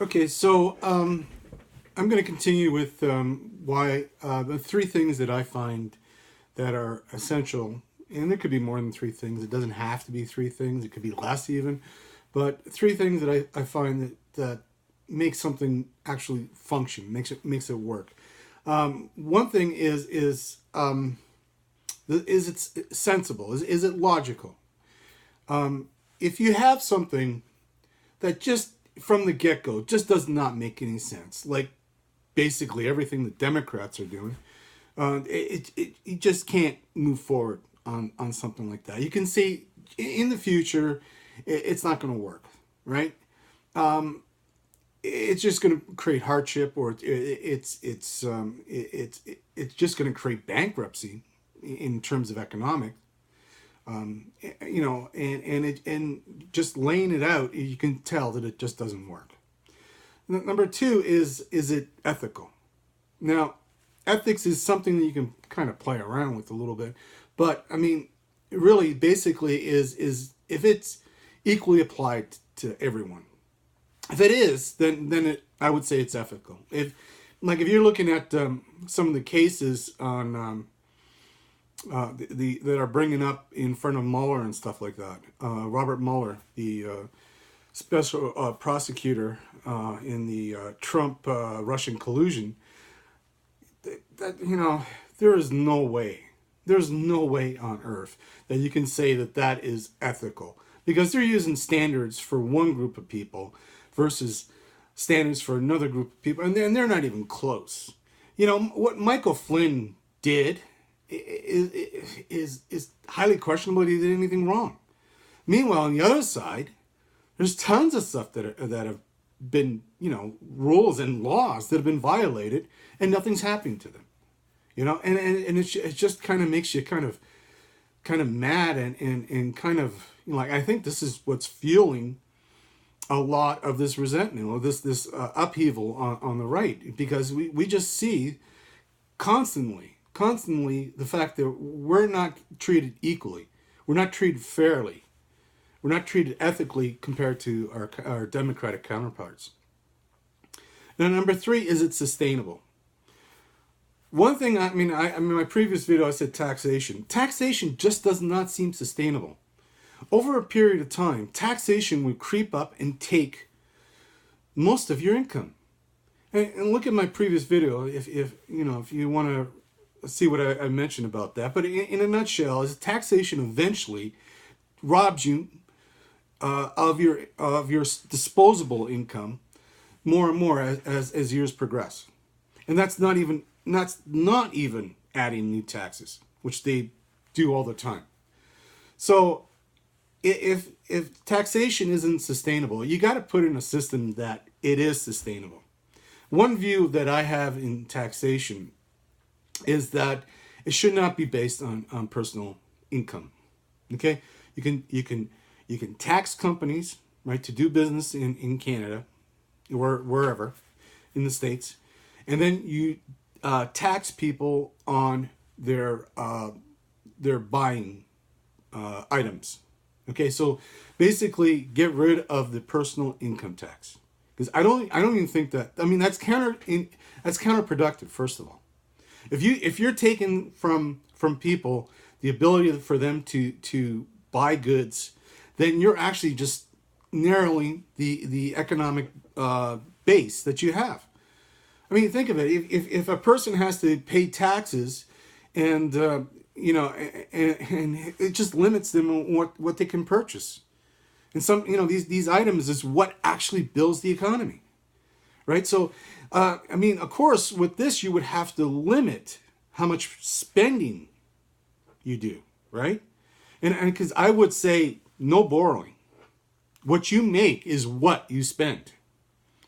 Okay, so I'm going to continue with why the three things that I find that are essential, and there could be more than three things. It doesn't have to be three things. It could be less even, but three things that I find that make something actually function, makes it work. One thing is it's sensible? Is it logical? If you have something that just from the get go just does not make any sense, like basically everything the Democrats are doing, you just can't move forward on something like that. You can see in the future it's not going to work, right? It's just going to create hardship, or it's just going to create bankruptcy in terms of economic. And just laying it out, you can tell that it just doesn't work. Number two is it ethical? Now, ethics is something that you can kind of play around with a little bit, but I mean, really, basically, is if it's equally applied to everyone. If it is, then I would say it's ethical. If you're looking at some of the cases on the that are bringing up in front of Mueller and stuff like that, Robert Mueller, the special prosecutor in the Trump Russian collusion, that there is no way, there's no way on earth that you can say that that is ethical, because they're using standards for one group of people versus standards for another group of people, and they're not even close. What Michael Flynn did is highly questionable. He did anything wrong. Meanwhile, on the other side, there's tons of stuff that have been, rules and laws that have been violated, and nothing's happening to them. And it just kind of makes you kind of mad, and kind of, like, I think this is what's fueling a lot of this resentment, or this upheaval on the right, because we just see constantly the fact that we're not treated equally, we're not treated fairly, we're not treated ethically compared to our democratic counterparts. Now, number three, is it sustainable? One thing, in my previous video, I said taxation. Taxation just does not seem sustainable. Over a period of time, taxation would creep up and take most of your income. And look at my previous video if you want to see what I mentioned about that. But in a nutshell, is taxation eventually robs you of your disposable income more and more as years progress, and that's not even adding new taxes, which they do all the time. So if taxation isn't sustainable, you got to put in a system that it is sustainable. One view that I have in taxation is that it should not be based on personal income. Okay, you can tax companies, right, to do business in Canada or wherever in the States, and then you tax people on their buying items. Okay, so basically get rid of the personal income tax, because I don't even think that, that's counterproductive. First of all, if you're taking from people the ability for them to buy goods, then you're actually just narrowing the economic base that you have. Think of it. If a person has to pay taxes, and and it just limits them on what they can purchase. And these items is what actually builds the economy, right? So, of course, with this you would have to limit how much spending you do, right? And because I would say no borrowing. What you make is what you spend.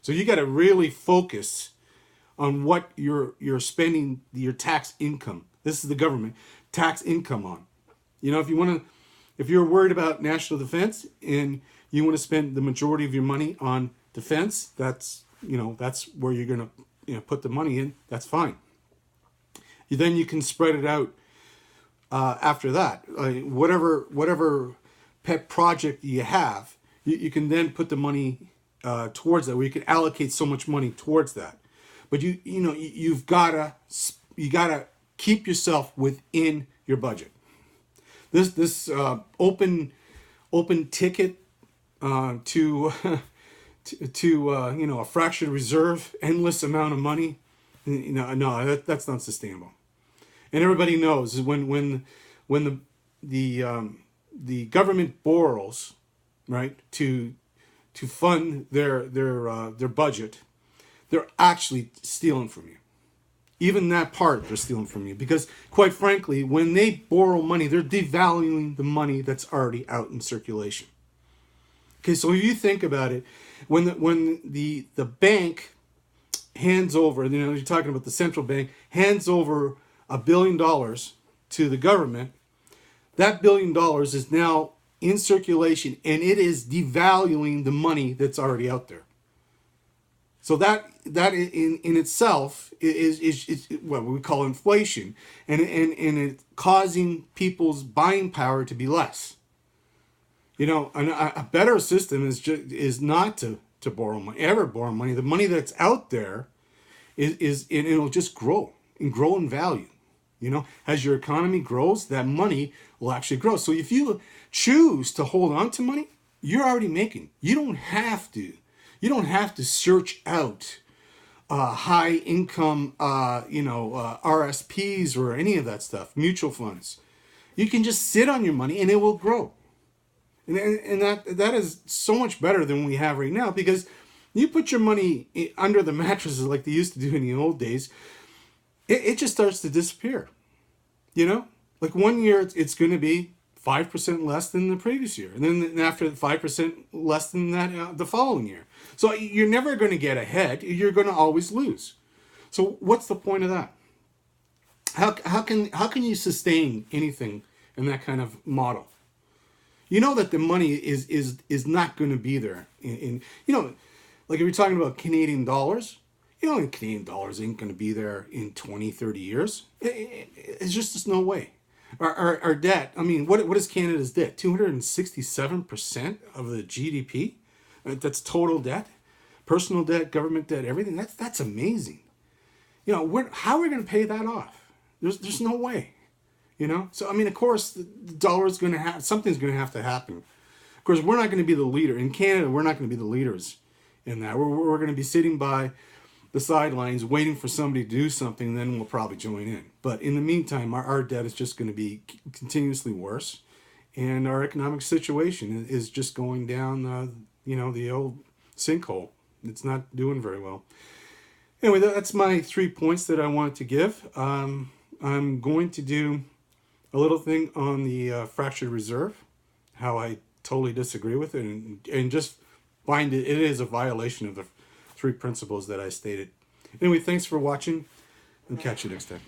So you got to really focus on what you're spending your tax income. This is the government tax income on. If you're worried about national defense and you want to spend the majority of your money on defense, that's where you're going to put the money in. That's fine. Then you can spread it out after that. Whatever pet project you have, you can then put the money towards that, where you can allocate so much money towards that. But you've gotta keep yourself within your budget. This open ticket to a fractured reserve, endless amount of money. No, that's not sustainable. And everybody knows when the government borrows, right, to fund their budget, they're actually stealing from you. Even that part, they're stealing from you, because quite frankly, when they borrow money, they're devaluing the money that's already out in circulation. Okay, so if you think about it, when the bank hands over, you're talking about the central bank hands over $1 billion to the government, that $1 billion is now in circulation, and it is devaluing the money that's already out there. So that in itself is what we call inflation, and it's causing people's buying power to be less. A better system is not to borrow money, ever borrow money. The money that's out there is and it'll just grow in value. As your economy grows, that money will actually grow. So if you choose to hold on to money, you're already making. You don't have to search out high income, RSPs or any of that stuff, mutual funds. You can just sit on your money and it will grow. And that is so much better than we have right now, because you put your money under the mattresses like they used to do in the old days, it just starts to disappear. Like 1 year it's going to be 5% less than the previous year, and then after 5% less than that the following year. So you're never going to get ahead. You're going to always lose. So what's the point of that? How can you sustain anything in that kind of model? You know that the money is not going to be there. Like if you're talking about Canadian dollars, Canadian dollars ain't going to be there in 20, 30 years. It's just no way. Our debt, what is Canada's debt? 267% of the GDP? That's total debt, personal debt, government debt, everything. That's amazing. How are we going to pay that off? There's no way. So of course the dollar's going to have, something's going to have to happen. Of course, we're not going to be the leader in Canada. We're not going to be the leaders in that. We're going to be sitting by the sidelines waiting for somebody to do something, and then we'll probably join in. But in the meantime, our debt is just going to be continuously worse, and our economic situation is just going down the old sinkhole. It's not doing very well. Anyway, that's my 3 points that I wanted to give. I'm going to do a little thing on the fractured reserve, how I totally disagree with it, and just find it is a violation of the 3 principles that I stated. Anyway, thanks for watching, and catch you next time.